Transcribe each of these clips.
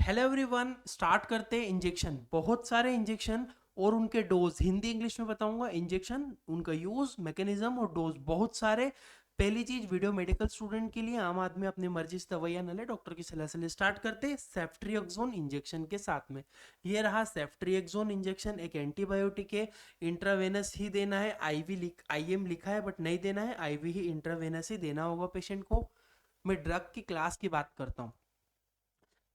Hello everyone, start करते हैं injection. बहुत सारे इंजेक्शन और उनके डोज हिंदी इंग्लिश में बताऊंगा। इंजेक्शन, उनका यूज, मैकेनिज्म और डोज बहुत सारे। पहली चीज, वीडियो मेडिकल स्टूडेंट के लिए, आम आदमी अपनी मर्जी से दवाइयां न ले, डॉक्टर की सलाह से ले। स्टार्ट करते हैं सेफ्ट्रिएक्सोन इंजेक्शन के साथ में। ये रहा सेफ्ट्रिएक्सोन इंजेक्शन, एक एंटीबायोटिक है। इंट्रावेनस ही देना है। आईएम लिखा है बट नहीं देना है, आईवी ही इंट्रावेनस ही देना होगा पेशेंट को। मैं ड्रग की क्लास की बात करता हूँ।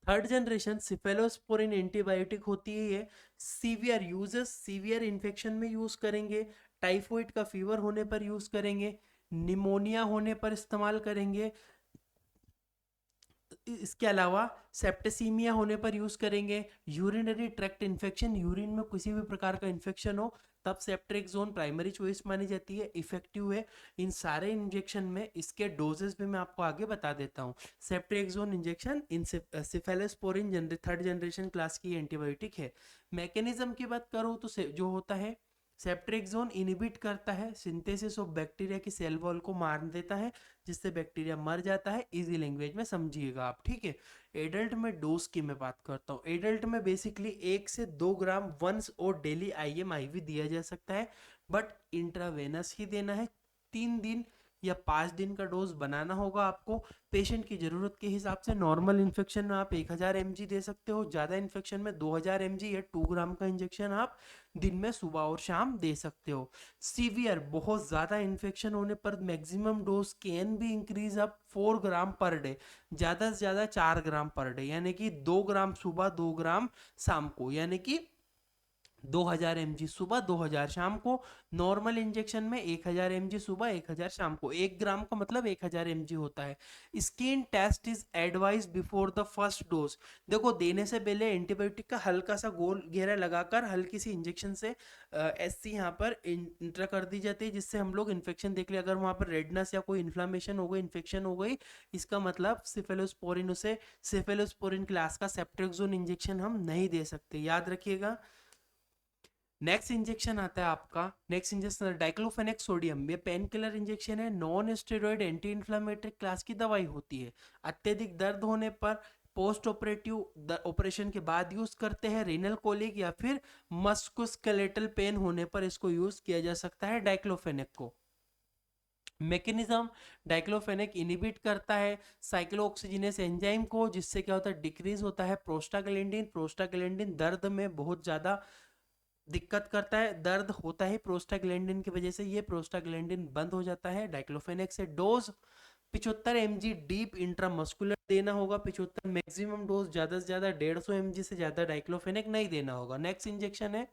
थर्ड जनरेशन सिफेलोस्पोरिन एंटीबायोटिक होती है ये। सीवियर यूजेस, सीवियर इन्फेक्शन में यूज करेंगे। टाइफाइड का फीवर होने पर यूज करेंगे। निमोनिया होने पर इस्तेमाल करेंगे। इसके अलावा सेप्टेसीमिया होने पर यूज करेंगे। यूरिनरी ट्रैक्ट इन्फेक्शन, यूरिन में किसी भी प्रकार का इन्फेक्शन हो तब सेप्ट्रिएक्सोन प्राइमरी चॉइस मानी जाती है, इफेक्टिव है इन सारे इंजेक्शन में। इसके डोजेस भी मैं आपको आगे बता देता हूँ। सेप्ट्रिएक्सोन इंजेक्शन इन सिफेलोस्पोरिन थर्ड जनरेशन क्लास की एंटीबायोटिक है। मैकेनिज्म की बात करूँ तो जो होता है, सेप्ट्रिएक्सोन इनहिबिट करता है सिंथेसिस ऑफ बैक्टीरिया की सेल वॉल को, मार देता है जिससे बैक्टीरिया मर जाता है। इजी लैंग्वेज में समझिएगा आप, ठीक है। एडल्ट में डोज की मैं बात करता हूँ। एडल्ट में बेसिकली 1 से 2 ग्राम वंस और डेली आईएम आईवी दिया जा सकता है, बट इंट्रावेनस ही देना है। 3 दिन या 5 दिन का डोज बनाना होगा आपको पेशेंट की जरूरत के हिसाब से। नॉर्मल इन्फेक्शन में आप 1000 mg दे सकते हो, ज्यादा इन्फेक्शन में 2000 mg या 2 ग्राम का इंजेक्शन आप दिन में सुबह और शाम दे सकते हो। सीवियर, बहुत ज्यादा इन्फेक्शन होने पर maximum dose can be increase up 4 gram per day, ज्यादा से ज्यादा 4 ग्राम पर डे, यानी कि 2 ग्राम सुबह 2 ग्राम शाम को, यानी कि 2000 mg सुबह 2000 शाम को। नॉर्मल इंजेक्शन में 1000 mg सुबह 1000 शाम को। 1 ग्राम का मतलब 1000 mg होता है। Skin test is advise before the first dose. देखो, देने से पहले एंटीबायोटिक का हल्का सा गोल घेरा लगाकर हल्की सी इंजेक्शन से एससी यहाँ पर इंटर कर दी जाती है, जिससे हम लोग इन्फेक्शन देख ले। अगर वहाँ पर रेडनेस या कोई इन्फ्लामेशन हो गई, इन्फेक्शन हो गई, इसका मतलब सिफेलोस्पोरिन, उसे सिफेलोस्पोरिन क्लास का सेप्ट्रिएक्सोन इंजेक्शन हम नहीं दे सकते, याद रखिएगा। नेक्स्ट इंजेक्शन आता है आपका, नेक्स्ट इंजेक्शन डाइक्लोफेनेक सोडियम। ये पेन किलर इंजेक्शन है, non steroid anti inflammatory class की दवाई होती है। अत्यधिक दर्द होने पर, पोस्ट ऑपरेटिव ऑपरेशन के बाद यूज करते हैं। रीनल कोलिक या फिर मस्कुस्केलेटल पेन होने पर इसको यूज किया जा सकता है डाइक्लोफेनेक को। मैकेनिज्म, डाइक्लोफेनेक इनहिबिट करता है साइक्लोऑक्सीजिनेस एंजाइम को, जिससे क्या होता है, डिक्रीज होता है प्रोस्टाग्लैंडिन। प्रोस्टाग्लैंडिन दर्द में बहुत ज्यादा दिक्कत करता है, दर्द होता है प्रोस्टाग्लैंडिन की वजह से, ये प्रोस्टाग्लैंडिन बंद हो जाता है डाइक्लोफेनेक से। डोज 75 mg डीप इंट्रामस्कुलर देना होगा। 75 मैक्सिमम डोज, ज्यादा से ज्यादा 150 mg से ज्यादा डाइक्लोफेनेक नहीं देना होगा। नेक्स्ट इंजेक्शन है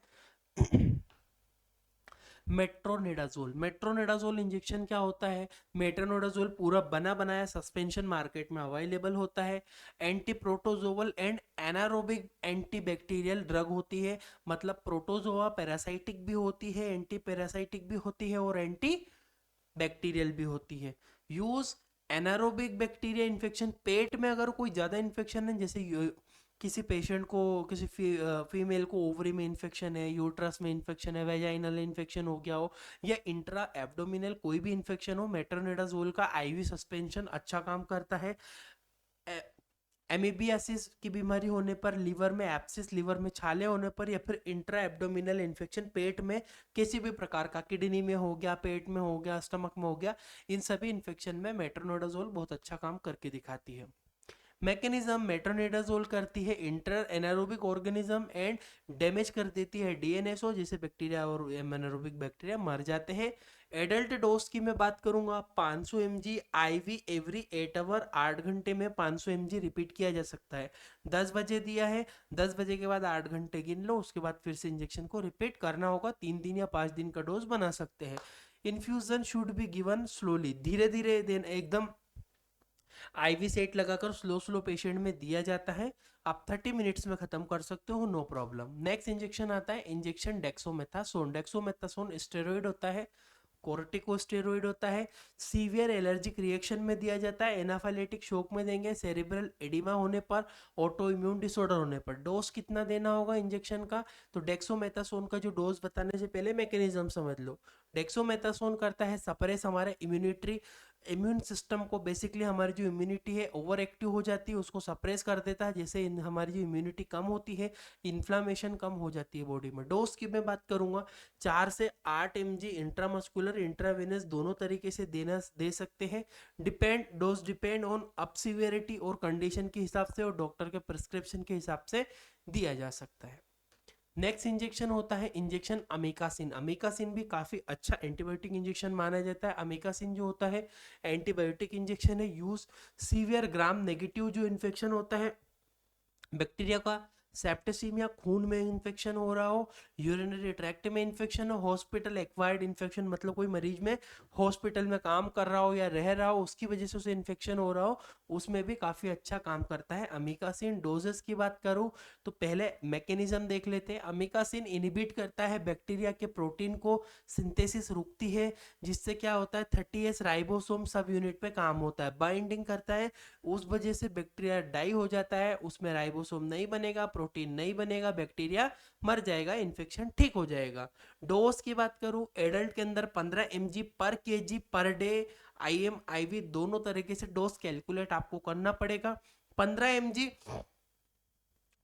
मेट्रोनिडाजोल। मेट्रोनिडाजोल इंजेक्शन क्या होता है? मेट्रोनिडाजोल पूरा बना बनाया सस्पेंशन मार्केट में अवेलेबल होता है। Anti protozoal and anaerobic antibacterial drug होती है। मतलब प्रोटोजोआ पैरासाइटिक भी होती है, एंटी पैरासाइटिक भी होती है और एंटी बैक्टीरियल भी होती है। यूज, एनारोबिक बैक्टीरिया इन्फेक्शन, पेट में अगर कोई ज़्यादा इन्फेक्शन है, जैसे किसी पेशेंट को, किसी फीमेल को ओवरी में इन्फेक्शन है, यूट्रस में इन्फेक्शन है, वेजाइनल इन्फेक्शन हो गया हो, या इंट्रा एब्डोमिनल कोई भी इन्फेक्शन हो, मेट्रोनिडाजोल का आईवी सस्पेंशन अच्छा काम करता है। एमीबियासिस की बीमारी होने पर, लीवर में एप्सिस, लीवर में छाले होने पर, या फिर इंट्रा एब्डोमिनल इन्फेक्शन, पेट में किसी भी प्रकार का, किडनी में हो गया, पेट में हो गया, स्टमक में हो गया, इन सभी इन्फेक्शन में मेट्रोनिडाजोल बहुत अच्छा काम करके दिखाती है। मैकेनिज्म, मेट्रोनिडाजोल करती है inter anaerobic organism and damage कर देती है डीएनएसओ, जिसे बैक्टीरिया और एनारोबिक बैक्टीरिया मर जाते हैं। एडल्ट डोज की मैं बात करूंगा, 500 mg आईवी एवरी 8 आवर, 8 घंटे में 500 mg रिपीट किया जा सकता है। 10 बजे दिया है, 10 बजे के बाद 8 घंटे गिन लो, उसके बाद फिर से इंजेक्शन को रिपीट करना होगा। 3 दिन या 5 दिन का डोज बना सकते हैं। Infusion should be given slowly, धीरे धीरे देन, एकदम आईवी सेट लगाकर स्लो स्लो पेशेंट में दिया जाता है। आप 30 मिनट्स में खत्म कर सकते हो, नो प्रॉब्लम। नेक्स्ट इंजेक्शन आता है इंजेक्शन डेक्सोमेथासोन। डेक्सोमेथासोन स्टेरॉइड होता है, कोर्टिकोस्टेरॉइड होता है। सीवियर एलर्जिक रिएक्शन में दिया जाता है, एनाफाइलेटिक शॉक में देंगे, सेरिब्रल एडिमा होने पर, ऑटो इम्यून डिसऑर्डर होने पर। डोज कितना देना होगा इंजेक्शन का? तो डेक्सोमेथासोन का जो डोज बताने से पहले मैकेनिज्म समझ लो। डेक्सोमेथासोन करता है सप्रेस हमारे इम्यून सिस्टम को बेसिकली हमारी जो इम्यूनिटी है ओवर एक्टिव हो जाती है, उसको सप्रेस कर देता है, जैसे हमारी जो इम्यूनिटी कम होती है, इन्फ्लामेशन कम हो जाती है बॉडी में। डोज की मैं बात करूंगा, 4 से 8 mg इंट्रामस्कुलर इंट्रावेनस दोनों तरीके से दे सकते हैं। Dose depend on up severity और कंडीशन के हिसाब से और डॉक्टर के प्रिस्क्रिप्शन के हिसाब से दिया जा सकता है। नेक्स्ट इंजेक्शन होता है इंजेक्शन अमीकासिन। अमीकासिन भी काफी अच्छा एंटीबायोटिक इंजेक्शन माना जाता है। अमीकासिन जो होता है एंटीबायोटिक इंजेक्शन है, यूज सीवियर ग्राम नेगेटिव जो इन्फेक्शन होता है बैक्टीरिया का, सेप्टेसीमिया खून में इन्फेक्शन हो रहा हो, यूरिनरी ट्रैक्ट में इन्फेक्शन हो, हॉस्पिटल एक्वायर्ड इन्फेक्शन मतलब कोई मरीज में हॉस्पिटल में काम कर रहा हो या रह रहा हो उसकी वजह से उसे इन्फेक्शन हो रहा हो, उसमें भी काफी अच्छा काम करता है अमीकासिन। डोजेस की बात करूं तो पहले मैकेनिज्म देख लेते हैं। अमीकासिन इनिबिट करता है बैक्टीरिया के प्रोटीन को, सिंथेसिस रुकती है, जिससे क्या होता है 30S राइबोसोम सब यूनिट पे काम होता है, बाइंडिंग करता है, उस वजह से बैक्टीरिया डाई हो जाता है, उसमें राइबोसोम नहीं बनेगा, प्रोटीन नहीं बनेगा, बैक्टीरिया मर जाएगा, इन्फेक्शन ठीक हो जाएगा। डोज की बात करूं, एडल्ट के अंदर 15 mg पर kg per day, IM IV दोनों तरीके से डोज कैलकुलेट आपको करना पड़ेगा। 15 mg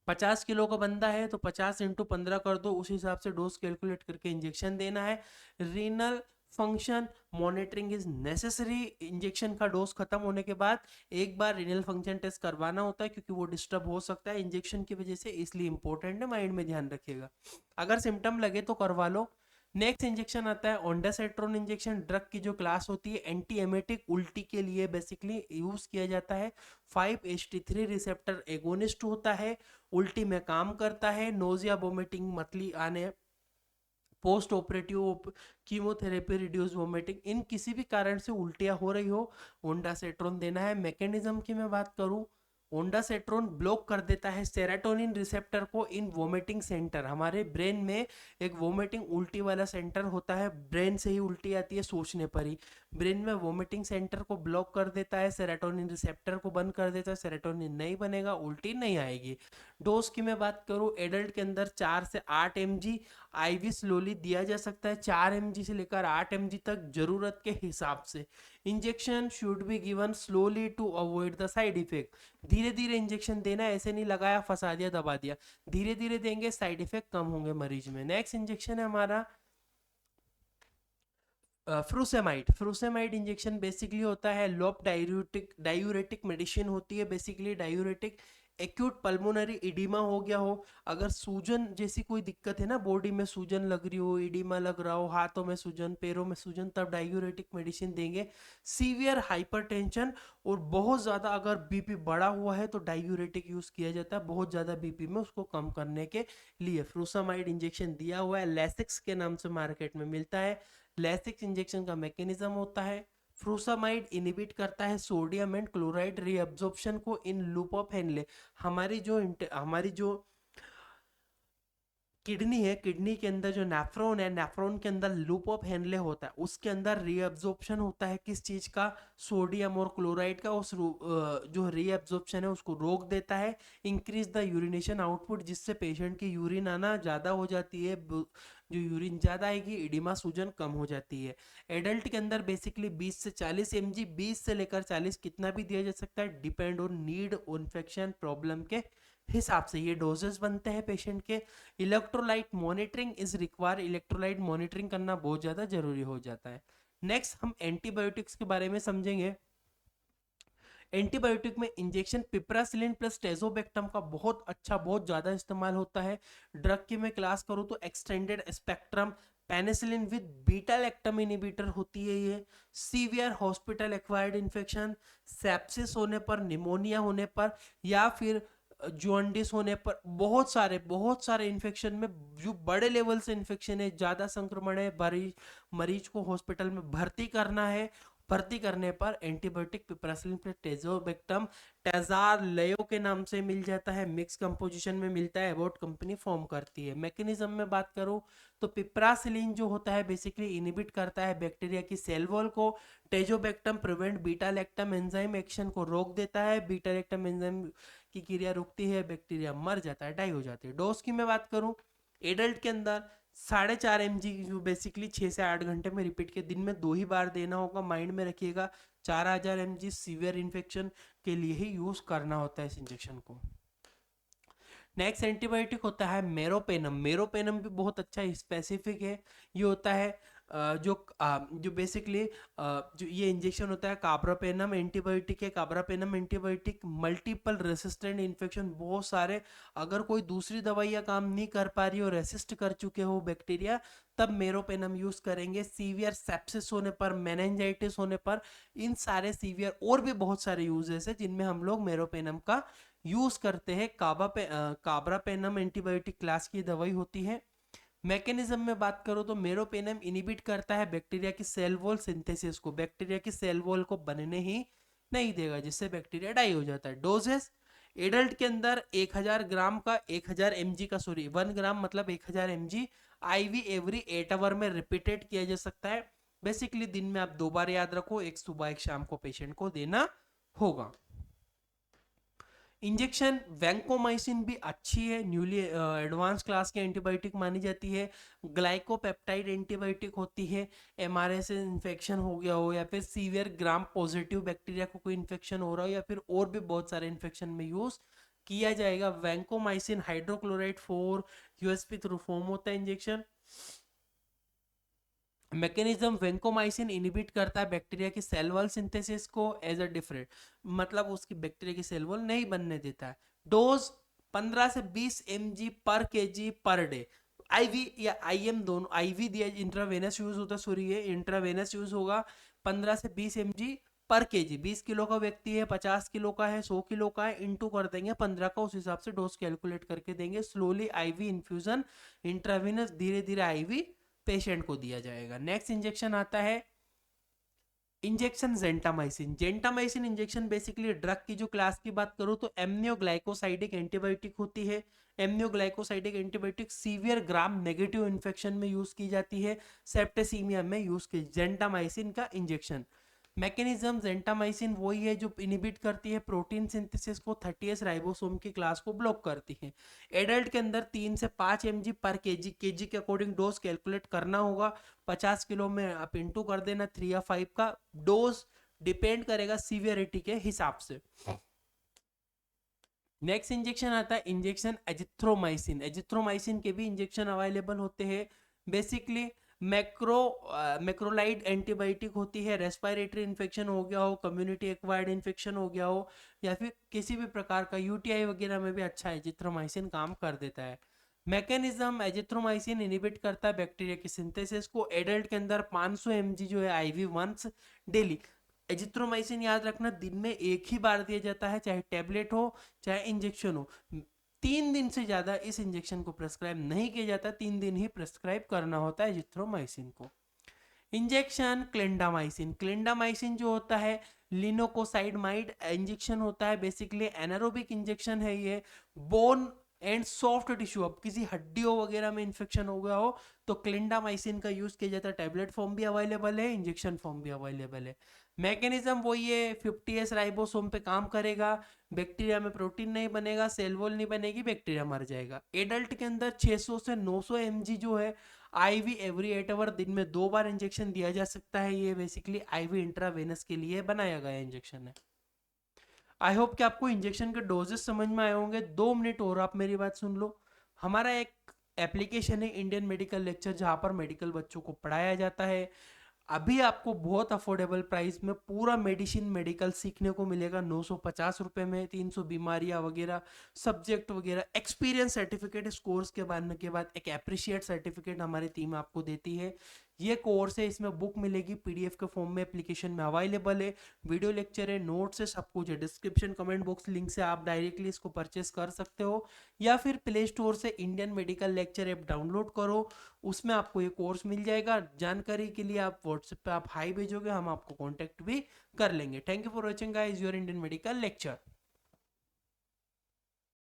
50 किलो का बंदा है तो 50 × 15 कर दो, उस हिसाब से डोज कैलकुलेट करके इंजेक्शन देना है। Renal function monitoring is necessary. Injection का डोज खत्म होने के बाद एक बार रीनल फंक्शन टेस्ट करवाना होता है, क्योंकि वो डिस्टर्ब हो सकता है इंजेक्शन की वजह से, इसलिए इंपॉर्टेंट है, माइंड में ध्यान रखिएगा। अगर सिम्टम लगे तो करवा लो। नेक्स्ट इंजेक्शन आता है ओंडासेट्रोन इंजेक्शन। ड्रग की जो क्लास होती है एंटी एमेटिक, उल्टी के लिए बेसिकली यूज किया जाता है। 5-HT3 रिसेप्टर एगोनिस्ट होता है, उल्टी में काम करता है, नोजिया वोमिटिंग मतली आने, post operative chemotherapy, reduce vomiting, इन किसी भी कारण से उल्टियां हो रही हो ओंडासेट्रोन देना है। मैकेनिज्म की मैं बात करूं, ओंडासेट्रोन ब्लॉक कर देता है सेरोटोनिन रिसेप्टर को इन वोमिटिंग सेंटर। हमारे ब्रेन में एक वोमिटिंग उल्टी वाला सेंटर होता है, ब्रेन से ही उल्टी आती है सोचने पर ही, ब्रेन में वोमिटिंग सेंटर को ब्लॉक कर देता है, सेरोटोनिन रिसेप्टर को बंद कर देता है, सेरोटोनिन नहीं बनेगा, उल्टी नहीं आएगी। डोज की मैं बात करूं, एडल्ट के अंदर 4 से 8 mg IV स्लोली दिया जा सकता है, 4 mg से लेकर 8 mg तक जरूरत के हिसाब से। Injection should be given slowly to avoid the side effect. धीरे धीरे इंजेक्शन देना, ऐसे नहीं लगाया फंसा दिया दबा दिया, धीरे धीरे देंगे, साइड इफेक्ट कम होंगे मरीज में। नेक्स्ट इंजेक्शन है हमारा फ्रूसेमाइड। फ्रूसेमाइड इंजेक्शन बेसिकली होता है लोप डायूरेटिक मेडिसिन होती है, basically diuretic. Acute pulmonary oedema हो गया हो, अगर सूजन जैसी कोई दिक्कत है ना, बॉडी में सूजन लग रही हो, इडीमा लग रहा हो, हाथों में सूजन, पैरों में सूजन, तब डायूरेटिक मेडिसिन देंगे। सीवियर हाइपरटेंशन और बहुत ज़्यादा अगर बीपी बढ़ा हुआ है तो डायूरेटिक यूज़ किया जाता है, बहुत ज़्यादा बीपी में उसको कम करने के लिए फ्रूसामाइड इंजेक्शन दिया हुआ है, लेसिक्स के नाम से मार्केट में मिलता है। लेसिक्स इंजेक्शन का मैकेनिज्म होता है, फ्रूसामाइड इनिबिट करता है सोडियम एंड क्लोराइड रीअब्जॉर्प्शन को इन लूप ऑफ हेनले। हमारी जो किडनी है, किडनी के अंदर जो नेफ्रॉन है, नेफ्रॉन के अंदर लूप ऑफ हेनले होता है, उसके अंदर रीअब्जॉर्प्शन होता है किस चीज का, सोडियम और क्लोराइड का, जो रीअब्जॉर्प्शन है उसको रोक देता है। इंक्रीज द यूरिनेशन आउटपुट, जिससे पेशेंट की यूरिन आना ज्यादा हो जाती है, जो यूरिन ज्यादा आएगी इडिमा सूजन कम हो जाती है। एडल्ट के अंदर बेसिकली 20 से 40 mg, 20 से लेकर 40 कितना भी दिया जा सकता है, depend on need infection problem के हिसाब से ये डोजेस बनते हैं पेशेंट के। Electrolyte monitoring is require, electrolyte monitoring करना बहुत ज़्यादा जरूरी हो जाता है। नेक्स्ट हम एंटीबायोटिक्स के बारे में समझेंगे। एंटीबायोटिक में इंजेक्शन पिप्रासिलिन प्लस टेजोबेक्टम का बहुत अच्छा, बहुत ज़्यादा इस्तेमाल होता है। ड्रग की मैं क्लास करूँ तो extended spectrum penicillin with beta lactam inhibitor होती है ये। Severe hospital acquired infection, sepsis होने पर, निमोनिया होने पर, या फिर जॉन्डिस होने पर, बहुत सारे इन्फेक्शन में, जो बड़े लेवल से इन्फेक्शन है, ज्यादा संक्रमण है, मरीज को हॉस्पिटल में भर्ती करना है, भर्ती करने पर एंटीबायोटिक पिप्रासिलिन प्लस टेजोबेक्टम टेजार लेयो के नाम से मिल जाता है, मिक्स कंपोजिशन में मिलता है, एबॉट कंपनी फॉर्म करती है। मैकेनिज्म में बात करूं तो पिप्रासिलिन जो होता है बेसिकली इनिबिट करता है बैक्टीरिया की सेल वॉल को, tazobactam prevent beta lactam enzyme action को रोक देता है, बीटा लैक्टम एंजाइम की क्रिया रुकती है, बैक्टीरिया मर जाता है, डाई हो जाती है। डोज की मैं बात करूं, एडल्ट के अंदर 4.5 mg जो बेसिकली 6 से 8 घंटे में रिपीट के दिन में 2 ही बार देना होगा, माइंड में रखिएगा। 4000 mg सीवियर इन्फेक्शन के लिए ही यूज करना होता है इस इंजेक्शन को। नेक्स्ट एंटीबायोटिक होता है मेरोपेनम। मेरोपेनम भी बहुत अच्छा स्पेसिफिक है। ये होता है जो बेसिकली जो ये इंजेक्शन होता है कार्बापेनम एंटीबायोटिक है। Carbapenem antibiotic multiple resistant infection, बहुत सारे, अगर कोई दूसरी दवाइयाँ काम नहीं कर पा रही हो, रेसिस्ट कर चुके हो बैक्टीरिया, तब मेरोपेनम यूज करेंगे। सीवियर सेप्सिस होने पर, मेनिंजाइटिस होने पर, इन सारे सीवियर और भी बहुत सारे यूजेस है जिनमें हम लोग मेरोपेनम का यूज करते हैं। कार्बापेनम एंटीबायोटिक क्लास की दवाई होती है। मैकेनिज्म में बात करो तो मेरोपेनम इनिबिट करता है बैक्टीरिया की सेल वॉल सिंथेसिस को। बैक्टीरिया की सेल वॉल को बनने ही नहीं देगा, जिससे बैक्टीरिया डाई हो जाता है। डोजेस एडल्ट के अंदर 1000 ग्राम का 1000 mg का, सॉरी 1 ग्राम मतलब 1000 mg आईवी एवरी 8 आवर में रिपीटेड किया जा सकता है। बेसिकली दिन में आप 2 बार याद रखो, एक सुबह एक शाम को पेशेंट को देना होगा। इंजेक्शन वैंकोमाइसिन भी अच्छी है, न्यूली एडवांस क्लास की एंटीबायोटिक मानी जाती है। ग्लाइकोपेप्टाइड एंटीबायोटिक होती है। एमआरएस इन्फेक्शन हो गया हो, या फिर सीवियर ग्राम पॉजिटिव बैक्टीरिया को कोई इन्फेक्शन हो रहा हो, या फिर और भी बहुत सारे इन्फेक्शन में यूज किया जाएगा। Vancomycin hydrochloride 4 USP through form होता है इंजेक्शन। मैकेनिज्म वेंकोमाइसिन इनिबिट करता है बैक्टीरिया की सेल वॉल सिंथेसिस को एज अ डिफरेंट, मतलब उसकी बैक्टीरिया की सेल वॉल नहीं बनने देता है। डोज 15 से 20 mg पर केजी पर डे। आईवी या आईएम दोनों, आईवी दिया इंट्रावेनस यूज होता है, सॉरी ये इंट्रावेनस यूज होगा। 15 से 20 mg पर केजी, 20 किलो का व्यक्ति है, 50 किलो का है, 100 किलो का है, इनटू कर देंगे 15 का, उस हिसाब से डोज कैलकुलेट करके देंगे। स्लोली आईवी इन्फ्यूजन, इंट्रावेनस धीरे धीरे आईवी पेशेंट को दिया जाएगा। नेक्स्ट इंजेक्शन आता है injection gentamicin. Gentamicin injection basically drug की जो क्लास की बात करूं तो एमनियोग्लाइकोसाइडिक एंटीबायोटिक होती है। Aminoglycosidic antibiotic severe gram negative infection में यूज की जाती है। सेप्टेसीमिया में यूज की जेंटामाइसिन का इंजेक्शन। मैकेनिज्म जेंटामाइसिन वही है जो इनिबिट करती है प्रोटीन सिंथेसिस को, 30S राइबोसोम की क्लास को ब्लॉक करती है। एडल्ट के अंदर 3 से 5 mg पर केजी, केजी के अकॉर्डिंग डोज कैलकुलेट करना होगा। 50 किलो में आप इंटू कर देना 3 या 5 का। डोज डिपेंड करेगा सीवियरिटी के हिसाब से। नेक्स्ट इंजेक्शन आता है इंजेक्शन एजिथ्रोमाइसिन। एजिथ्रोमाइसिन के भी इंजेक्शन अवेलेबल होते हैं। बेसिकली मैक्रोलाइड एंटीबायोटिक होती है। रेस्पिरेटरी इन्फेक्शन हो गया हो, कम्युनिटी एक्वायर्ड इन्फेक्शन हो गया हो, या फिर किसी भी प्रकार का यूटीआई वगैरह में भी अच्छा एजिथ्रोमाइसिन काम कर देता है। मैकेनिज्म एजिथ्रोमाइसिन इनिबिट करता है बैक्टीरिया की सिंथेसिस को। एडल्ट के अंदर 500 mg जो है आईवी वंस डेली। एजिथ्रोमाइसिन याद रखना दिन में एक ही बार दिया जाता है, चाहे टेबलेट हो चाहे इंजेक्शन हो। 3 दिन से ज्यादा इस इंजेक्शन को प्रेस्क्राइब नहीं किया जाता, 3 दिन ही प्रेस्क्राइब करना होता है एजिथ्रोमाइसिन को। Injection clindamycin. क्लिंडामाइसिन जो होता है लिनोकोसाइडमाइड इंजेक्शन होता है। बेसिकली एनारोबिक इंजेक्शन है ये। बोन एंड सॉफ्ट टिश्यू, अब किसी हड्डियों वगैरह में इंफेक्शन हो गया हो तो क्लिंडामाइसिन का यूज किया जाता है। टैबलेट फॉर्म भी अवेलेबल है, इंजेक्शन फॉर्म भी अवेलेबल है। मैकेनिज्म वही है, 50S राइबोसोम पे काम करेगा, बैक्टीरिया में प्रोटीन नहीं बनेगा, सेल वॉल नहीं बनेगी, बैक्टीरिया मर जाएगा। एडल्ट के अंदर 600 से 900 mg जो है आईवी एवरी 8 आवर, दिन में 2 बार इंजेक्शन दिया जा सकता है। ये बेसिकली आईवी इंट्रावेनस के लिए बनाया गया इंजेक्शन है। आई होप कि आपको इंजेक्शन के डोजेस समझ में आए होंगे। 2 मिनट और आप मेरी बात सुन लो। हमारा एक एप्लीकेशन है इंडियन मेडिकल लेक्चर, जहाँ पर मेडिकल बच्चों को पढ़ाया जाता है। अभी आपको बहुत अफोर्डेबल प्राइस में पूरा मेडिसिन मेडिकल सीखने को मिलेगा। 950 रुपए में 300 बीमारियां वगैरह, सब्जेक्ट वगैरह, एक्सपीरियंस सर्टिफिकेट। इस कोर्स के बाद एक अप्रिशिएट सर्टिफिकेट हमारी टीम आपको देती है। ये कोर्स है, इसमें बुक मिलेगी पीडीएफ के फॉर्म में, एप्लीकेशन में अवेलेबल है। वीडियो लेक्चर है, नोट्स है, सब कुछ है। डिस्क्रिप्शन कमेंट बॉक्स लिंक से आप डायरेक्टली इसको परचेस कर सकते हो, या फिर प्ले स्टोर से Indian medical lecture app download करो, उसमें आपको ये कोर्स मिल जाएगा। जानकारी के लिए आप व्हाट्सएप पे आप हाई भेजोगे, हम आपको कांटेक्ट भी कर लेंगे। Thank you for watching guys your Indian medical lecture.